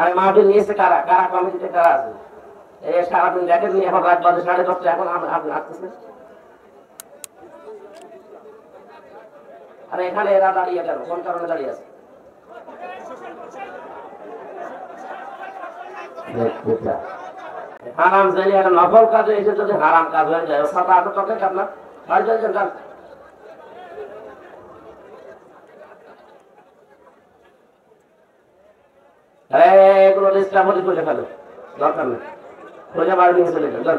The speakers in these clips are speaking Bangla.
আরে মাহফিল নিয়েছে কারা, কারা কমিটিতে কারা আছে? এই সারাদিন দেখেন নি, এখন রাত বাজে 10:30, এখন আপনি আসতেছেন। আরে এখানে এরা দাঁড়িয়ে কেন, কোন কারণে দাঁড়িয়ে আছে? হারাম জানি একটা নফল কাজে এসে যদি হারাম কাজ হয়ে যায়, সাথে আট টাকা আপনার বাড়ি যান। এগুলো ডিস্টার্ব হলে খুঁজে ফেলো, দরকার নেই, খুঁজে বাড়ি নিয়ে চলে যান।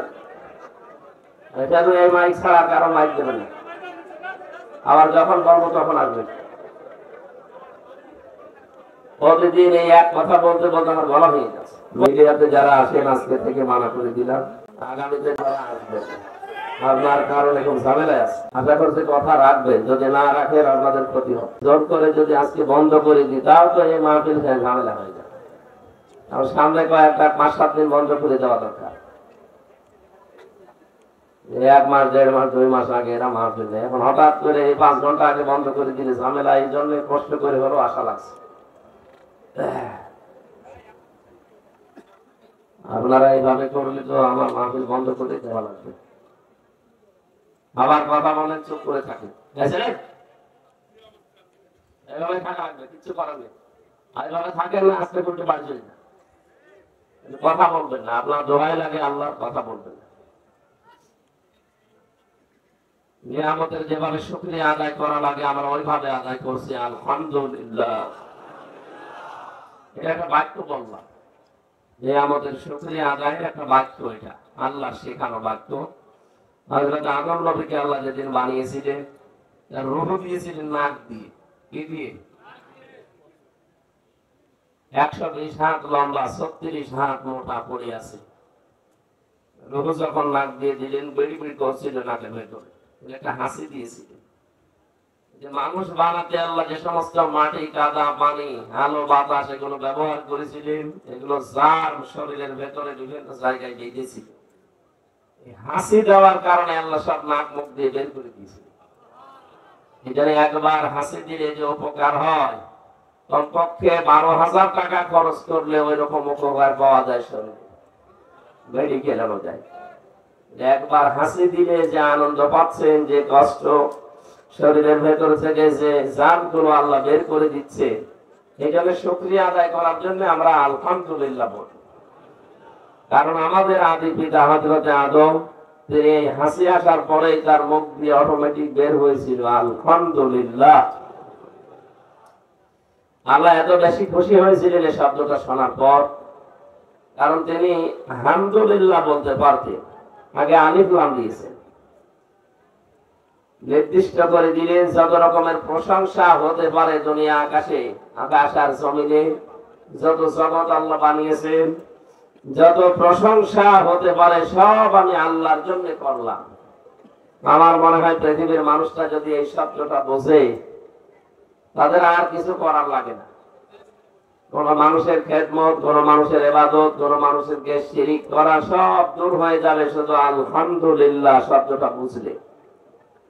এই মাইক ছাড়া কারো মাইক দেবেন না, আবার যখন বলবো তখন আসবেন। প্রতিদিন এই এক কথা বলতে বলতে আমার গলা হয়ে যাচ্ছে। মিডিয়াতে যারা আসেন আজকে থেকে মানা করে দিলাম, আগামীতে যারা আসবেন আপনার কারণে খুব ঝামেলায় আছে। আশা করছি কথা রাখবেন, যদি না রাখেন আপনাদের ক্ষতি হবে। জোর করে যদি আজকে বন্ধ করে দিই তাও তো এই মাহফিল ঝামেলা হয়ে যায়। আর সামনে কয়েকটা 5-7 দিন বন্ধ করে দেওয়া দরকার। 1 মাস 1.5 মাস 2 মাস আগে এরা মাহফিল নেই, এখন হঠাৎ করে এই 5 ঘন্টা আগে বন্ধ করে দিলে ঝামেলা। এই জন্য কষ্ট করে হলেও আশা লাগছে। আপনারা এইভাবে করলে তো আমার মাহফিল বন্ধ করে দেওয়া লাগবে। আবার কথা বলেন, চুপ করে থাকে, এইভাবে থাকা লাগবে, কিছু করার নেই। আর এইভাবে থাকেন না, আস্তে করতে বাড়ি চলে না, কথা বলবেন না। আপনার দোহাই লাগে আল্লাহর, কথা বলবেন না। নিয়ামতের যেভাবে শুকরিয়া আদায় করা লাগে আমরা ওইভাবে আদায় করছি, আলহামদুলিল্লাহ। এটা একটা বাক্য বললাম, নিয়ামতের শুকরিয়া আদায়ের একটা বাক্য, এটা আল্লাহ শেখানো বাক্য। হযরত আদম নবীকে আল্লাহ যেদিন বানিয়েছিলেন, তার রূহ দিয়েছিলেন নাক দিয়ে। কি দিয়ে? 120 হাত লম্বা, 36 হাত মোটা পড়ে আছে। রূহ যখন নাক দিয়ে দিলেন, বেড়ি বেড়ি করছিল নাকের ভেতরে, একটা হাসি দিয়েছিলেন। যে মানুষ বানাতে আল্লাহ যে সমস্ত মাটি, কাদা, পানি, আলো, বাতাস এগুলো ব্যবহার করেছিলেন, এগুলো যার শরীরের ভেতরে বিভিন্ন জায়গায় দিয়েছিলেন। হাসি দেওয়ার কারণে আল্লাহ সব নাক মুখ দিয়ে বের করে দিয়েছিলেন। এখানে একবার হাসি দিলে যে উপকার হয়, কমপক্ষে 12,000 টাকা খরচ করলে ওই রকম উপকার পাওয়া যায় শরীরে, মেডিকেলেও যায়। একবার হাসি দিলে যে আনন্দ পাচ্ছেন, যে কষ্ট শরীরের ভেতর থেকে যে জানগুলো আল্লাহ বের করে দিচ্ছে, এই জন্য শুকরিয়া আদায় করার জন্য আমরা আলহামদুলিল্লাহ বলি। কারণ আমাদের আদি পিতা হযরত আদম, তিনি হাসি আসার পরেই তার মুখ দিয়ে অটোমেটিক বের হয়েছিল আলহামদুলিল্লাহ। আল্লাহ এত বেশি খুশি হয়েছিলেন এই শব্দটা শোনার পর, কারণ তিনি আলহামদুলিল্লাহ বলতে পারতেন। আগে আলিফ লাম দিয়েছেন, নির্দিষ্ট করে দিলেন যত রকমের প্রশংসা হতে পারে দুনিয়া আকাশে, আকাশ আর জমিনে যত জগৎ আল্লাহ বানিয়েছেন, যত প্রশংসা হতে পারে সব আমি আল্লাহর জন্য করলাম। আমার মনে হয় পৃথিবীর মানুষটা যদি এই শব্দটা বোঝে, তাদের আর কিছু করার লাগে না। কোন মানুষের খেদমত, কোন মানুষের ইবাদত, কোন মানুষেরকে শিরিক করা সব দূর হয়ে যাবে শুধু আলহামদুলিল্লাহ শব্দটা বুঝলে।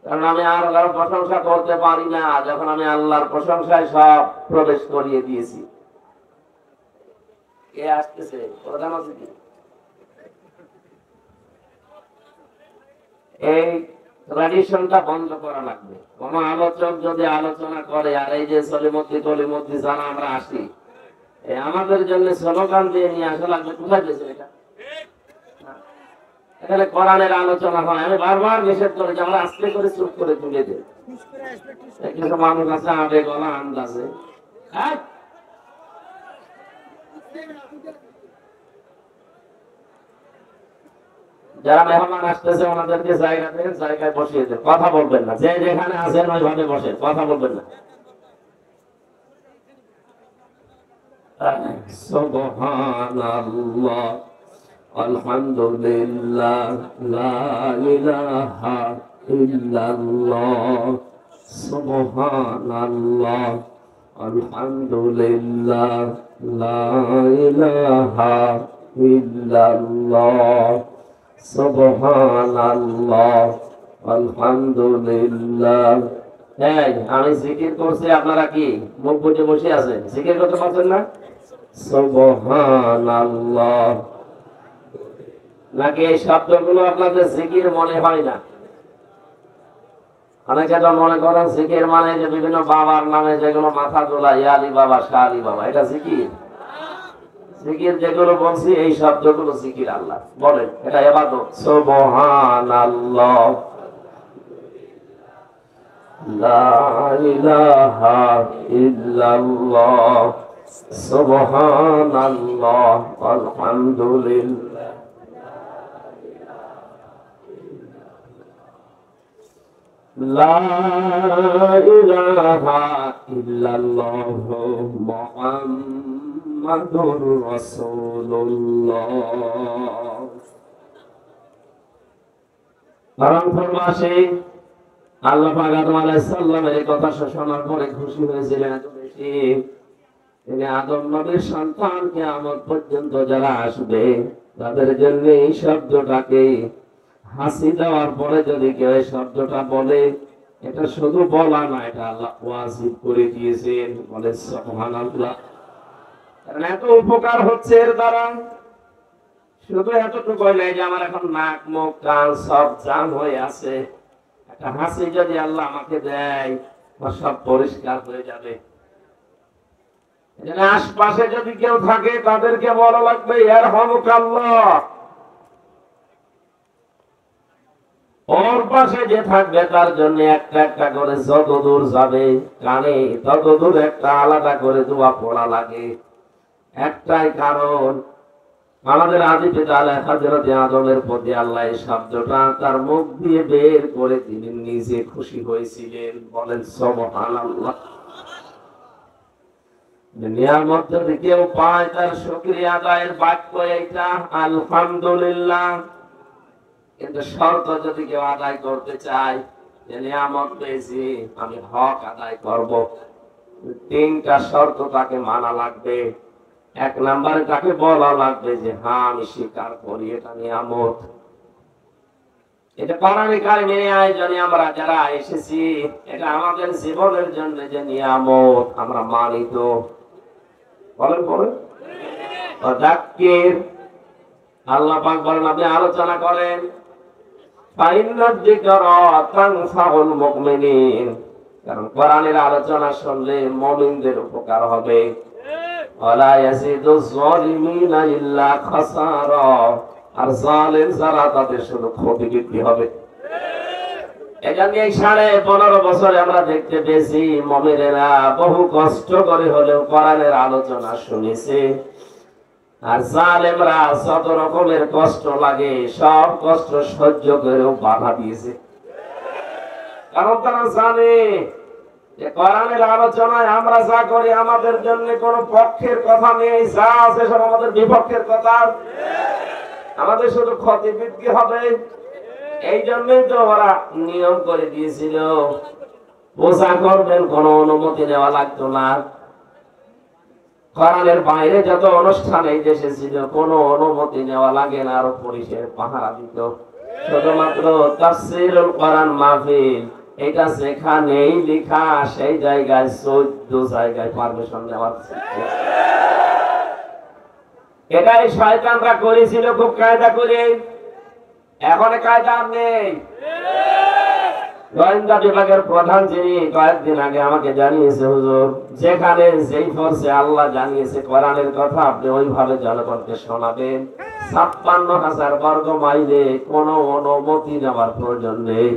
কারণ আমি আর কারো প্রশংসা করতে পারি না যখন আমি আল্লাহর প্রশংসায় সব প্রবেশ করিয়ে দিয়েছি। কে আসতেছে? প্রধান অতিথি। এই ট্র্যাডিশনটা বন্ধ করা লাগবে। কোন আলোচক যদি আলোচনা করে আর এই যে সলিমদ্দি কলিমদ্দি যারা আমরা আসি, আমাদের জন্য স্লোগান দিয়ে নিয়ে আসা লাগবে। কোথায় গেছে এটা? এখানে কোরআনের আলোচনা হয়, আমি বারবার নিষেধ করি যে আমরা আস্তে করে চুপ করে তুলে দিই। কিছু মানুষ আছে আবেগ গলা আন্দাজে, যারা মেহমান আসতেছে ওনাদেরকে জায়গা দেন, জায়গায় বসিয়ে দেন, কথা বলবেন না। যে যেখানে আছেন ওইভাবে বসেন, কথা বলবেন না। সুবহানাল্লাহ, আলহামদুলিল্লাহ, লা ইলাহা ইল্লাল্লাহ, সুবহানাল্লাহ, আলহামদুলিল্লাহ, লা ইলাহা ইল্লাল্লাহ, সুবহানাল্লাহ, আলহামদুলিল্লাহ। এই আমি জিকির করছি, আপনারা কি মুখ বুজে বসে আছেন? জিকির করতে পারছেন না? সুবহানাল্লাহ। নাকি এই শব্দগুলো আপনাদের জিকির মনে হয় না? অনেকে তো মনে করেন জিকির মানে যে বিভিন্ন বাবার নামে যেগুলো মাথা তোলা, আলী বাবা, শাহ আলী বাবা, এটা জিকির। জিকির যেগুলো বলছি এই শব্দগুলো জিকির আল্লাহ বলেন, এটা ইবাদত। সুবহানাল্লাহ, লা ইলাহা ইল্লাল্লাহ, সুবহানাল্লাহ, আলহামদুলিল্লাহ। লা ইলাহা ইল্লাল্লাহ মুহাম্মাদুর রাসূলুল্লাহ। রমজান মাসে আল্লাহ পাক আদম আলাইহিস সালামের এই কথা শোনার পরে খুশি হয়েছিলেন এত বেশি, তিনি আদম নবীর সন্তান কিয়ামত পর্যন্ত যারা আসবে তাদের জন্য এই শব্দটাকে হাসি দেওয়ার পরে যদি কেউ এই শব্দটা বলে, এটা শুধু বলা না, এটা আল্লাহ ওয়াজিব করে দিয়েছেন। বলে সুবহানাল্লাহ। কারণ এত উপকার হচ্ছে এর দ্বারা। শুধু এতটুকুই নাই যে আমার এখন নাক মুখ কান সব জাম হয়ে আছে, একটা হাসি যদি আল্লাহ আমাকে দেয় আমার সব পরিষ্কার হয়ে যাবে। আশপাশে যদি কেউ থাকে তাদেরকে বলা লাগবে ইয়ারহামুকাল্লাহ। ওর পাশে যে থাকবে তার জন্য একটা একটা করে যত দূর যাবে কানে তত দূর একটা আলাদা করে দোয়া পড়া লাগে। একটাই কারণ, আমাদের আদি পিতা হযরত আদমের প্রতি আল্লাহ এই শব্দটা তার মুখ দিয়ে বের করে তিনি নিজে খুশি হয়েছিলেন। বলেন সুবহানাল্লাহ। নিয়ামত যদি কেউ পায় তার শুকরিয়া আদায়ের বাক্য এইটা আলহামদুলিল্লাহ। কিন্তু শর্ত যদি কেউ আদায় করতে চায় যে নিয়ামত পেয়েছি আমি হক আদায় করব, তিনটা শর্ত তাকে মানা লাগবে। এক নম্বরে তাকে বলা লাগবে যে হ্যাঁ আমি স্বীকার করি এটা নিয়ামত। এটা কোরআনে কারিমের আয়োজনে আমরা যারা এসেছি এটা আমাদের জীবনের জন্য যে নিয়ামত আমরা মানি তো। বলেন বলেন যাক্কির, আল্লাহ পাক বলেন আপনি আলোচনা করেন কারণ কোরআনের আলোচনা শুনলে মুমিনদের উপকার হবে। আর জালেম যারা তাদের শুধু ক্ষতি বৃদ্ধি হবে। এখানে এই 15.5 বছরে আমরা দেখতে পেয়েছি মুমিনেরা বহু কষ্ট করে হলেও কোরআনের আলোচনা শুনেছে, আর জালেমরা যত রকমের কষ্ট লাগে সব কষ্ট সহ্য করেও বাধা দিয়েছে। কারণ তারা জানে যে কোরআনের আলোচনায় আমরা যা করি আমাদের জন্য কোন পক্ষের কথা নেই, যা আছে সব আমাদের বিপক্ষের কথা, আমাদের শুধু ক্ষতি বৃদ্ধি হবে। এই জন্যই তো ওরা নিয়ম করে দিয়েছিল পূজা করবেন কোন অনুমতি নেওয়া লাগতো না। কোরআনের বাইরে যত অনুষ্ঠান এই দেশে ছিল কোনো অনুমতি নেওয়া লাগে না, আরো পুলিশের পাহারা দিত। শুধুমাত্র তাফসীরুল কোরআন মাহফিল এটা যেখানেই লেখা সেই জায়গায় 14 জায়গায় পারমিশন নেওয়া ছিল। এটাই শয়তানরা করেছিল খুব কায়দা করে, এখন কায়দা নেই। গোয়েন্দা বিভাগের প্রধান যিনি কয়েকদিন আগে আমাকে জানিয়েছে হুজুর যেখানে যেই ফোর্সে আল্লাহ জানিয়েছে কোরআনের কথা আপনি ওইভাবে জনগণকে শোনাবেন। 56,000 বর্গ মাইলে কোনো অনুমতি নেওয়ার প্রয়োজন নেই।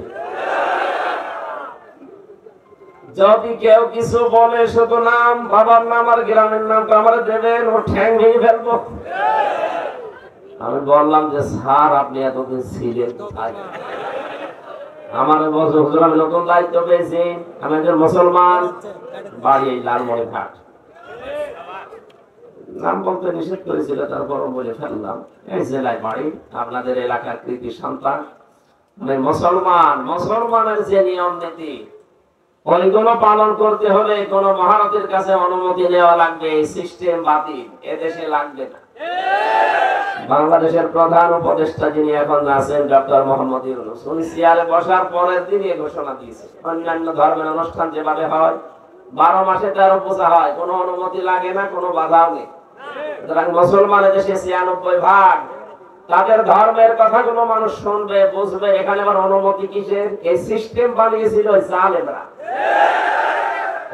যদি কেউ কিছু বলে শুধু নাম বাবার নাম আর গ্রামের নামটা আমার দেবেন, ও ঠ্যাং ভেঙে ফেলবো। আমি বললাম যে স্যার আপনি এতদিন ছিলেন কোথায়? আমার হুজুর আমি নতুন দায়িত্ব পেয়েছি, আমি একজন মুসলমান, বাড়ি এই লালমনিরহাট। নাম বলতে নিষেধ করেছিল তারপরও বলে ফেললাম এই জেলায় বাড়ি, আপনাদের এলাকার কৃতি সন্তান। আমি মুসলমান, মুসলমানের যে নিয়ম নীতি ওইগুলো পালন করতে হলে কোন মহারথীর কাছে অনুমতি নেওয়া লাগবে। এই সিস্টেম বাতিল, এদেশে লাগবে না। বাংলাদেশের প্রধান উপদেষ্টা যিনি এখন আছেন ডক্টর মোহাম্মদ ইউনূস, উনি চেয়ারে বসার পরের দিনই ঘোষণা দিয়েছে অন্যান্য ধর্মের অনুষ্ঠান যেভাবে হয় 12 মাসে 13 পূজা হয়, কোনো অনুমতি লাগে না, কোনো বাধাও নেই। সুতরাং মুসলমানের দেশে ৯৬ তাদের ধর্মের কথাগুলো মানুষ শুনবে, বুঝবে। এখানে আবার অনুমতি কিসের? এই সিস্টেম বানিয়েছিল ওই জালেমরা।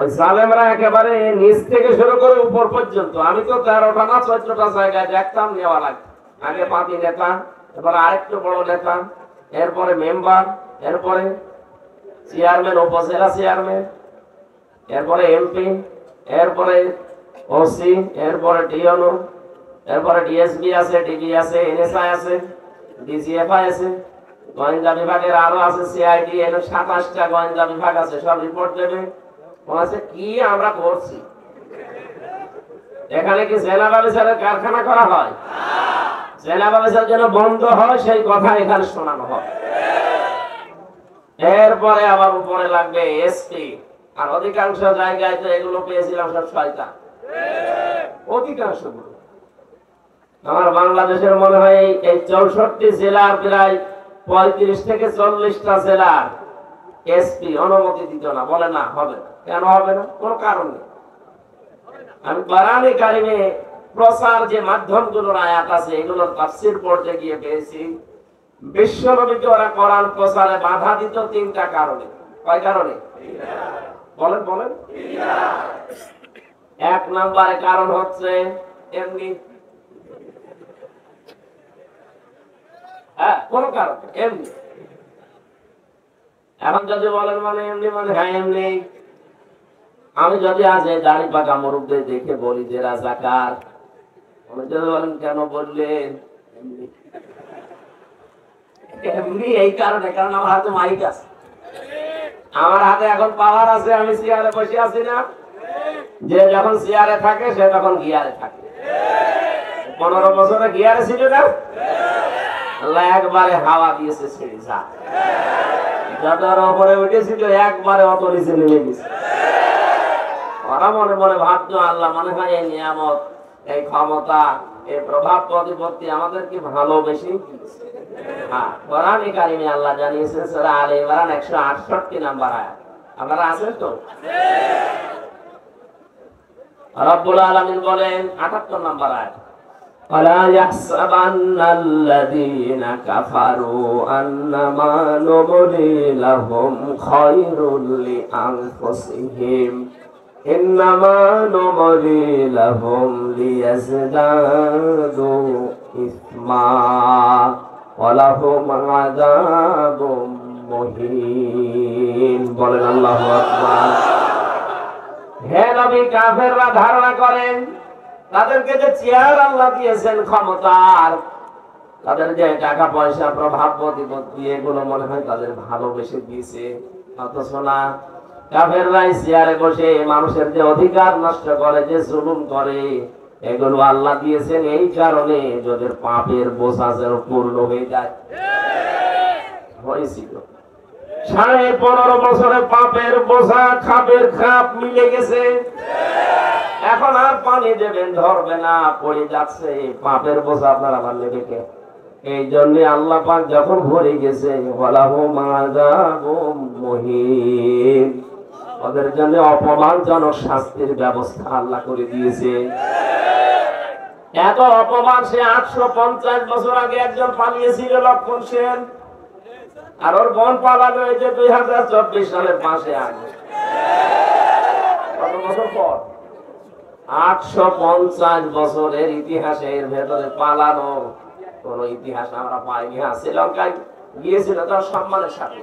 ওই জালেমরা একেবারে নিচ থেকে শুরু করে উপর পর্যন্ত। আমি তো ১৩টা না ১৪টা জায়গায় দেখতাম নেওয়া লাগে। আগে পাতি নেতা, এরপরে আরেকটু বড় নেতা, এরপরে মেম্বার, এরপরে চেয়ারম্যান, উপজেলা চেয়ারম্যান, এরপরে এমপি, এরপরে ওসি, এরপরে ডিওনো, এরপরে ডিএসবি আছে, ডিবি আছে, এনএসআই আছে, ডিজিএফআই আছে, গোয়েন্দা বিভাগের আরো আছে, সিআইডি, এর ২৭টা গোয়েন্দা বিভাগ আছে। সব রিপোর্ট দেবে কি আমরা করছি। এখানে কি জেনা ব্যবসার কারখানা করা হয়? জেনা ব্যবসার যেন বন্ধ হয় সেই কথা এখানে শোনানো হয়। এরপরে আবার উপরে লাগবে এসপি। আর অধিকাংশ জায়গায় তো এগুলো পেয়েছিলাম সব শয়তান, অধিকাংশ। আমার বাংলাদেশের মনে হয় এই ৬৪ জেলার প্রায় ৩৫ থেকে ৪০টা জেলার এসপি অনুমতি দিত না, বলে না হবে না। কেন হবে না? কোন কারণ নেই। আমি কোরআনে কারিমে প্রচার যে মাধ্যমগুলোর আয়াত আছে এগুলোর তাফসীর পড়তে গিয়ে পেয়েছি বিশ্ব নবীকে ওরা কোরআন প্রচারে বাধা দিত ৩টা কারণে। কয় কারণে? বলেন বলেন। ১ নম্বরে কারণ হচ্ছে এমনি, কোন কারণ এমনি। এখন যদি বলেন মানে এমনি, মানে হ্যাঁ এমনি। আমি যদি আজ এই দাড়ি পাকা মুরুব্বদের দেখে বলি যে রাজাকার, যদি বলেন কেন বললেন এমনি, এই কারণে, কারণ আমার হাতে মাইক আছে, আমার হাতে এখন পাওয়ার আছে। আমি চেয়ারে বসে আছি না, যে যখন চেয়ারে থাকে সে তখন গিয়ারে থাকে। ১৫ বছরে গিয়ারে ছিল না, আল্লাহ একবারে হাওয়া দিয়েছে ছেড়ে যা, যতর উপরে উঠেছিল একবারে অত নিচে নেমে গেছে। ওরা মনে মনে ভাবতো আল্লাহ মনে হয় এই নিয়ামত, এই ক্ষমতা, এই প্রভাব প্রতিপত্তি আমাদেরকে ভালোবেসে দিয়েছে। হ্যাঁ, কোরআনে কারিমে আল্লাহ জানিয়েছেন সূরা আলে ইমরান ১৬৮ নাম্বার আয়াত। আপনারা আছেন তো? রব্বুল আলামিন বলেন ৭৮ নাম্বার আয়াত, ولا يحسبن الذين كفروا أنما نملي لهم خير لأنفسهم إنما نملي لهم ليزدادوا إثما ولهم عذاب مهين। বলেন আল্লাহু আকবার। হে নবী, কাফেররা ধারণা করেন তাদেরকে যে চেয়ার আল্লাহ দিয়েছেন ক্ষমতার, তাদের যে টাকা পয়সা, প্রভাব প্রতিপত্তি, এগুলো মনে হয় তাদের ভালোবেসে দিয়েছে। অথচ না, কাফেররাই চেয়ারে বসে মানুষের যে অধিকার নষ্ট করে, যে জুলুম করে, এগুলো আল্লাহ দিয়েছেন এই কারণে যাদের পাপের বোঝা যেন পূর্ণ হয়ে যায়। হয়েছিল ১৫.৫ বছরে পাপের বোঝা, খাপের খাপ মিলে গেছে। এখন আর পানি দেবেন ধরবে না, পড়ে যাচ্ছে। পাপের বোঝা আপনার আমার নেবে কে? এই জন্য আল্লাহ পাক যখন ভরে গেছে, ওদের জন্য অপমানজনক শাস্তির ব্যবস্থা আল্লাহ করে দিয়েছে। এত অপমান সে ৮৫০ বছর আগে একজন পালিয়েছিল, লক্ষণ সেন, আর ওর বোন পালালো এই যে ২০২৪ সালের ৫ আগস্ট। কত বছর পর? ৮৫০ বছরের ইতিহাসের ভেতরে পালানো কোন ইতিহাস আমরা পাইনি। শ্রীলঙ্কায় গিয়েছিল তার সম্মানের সাথে।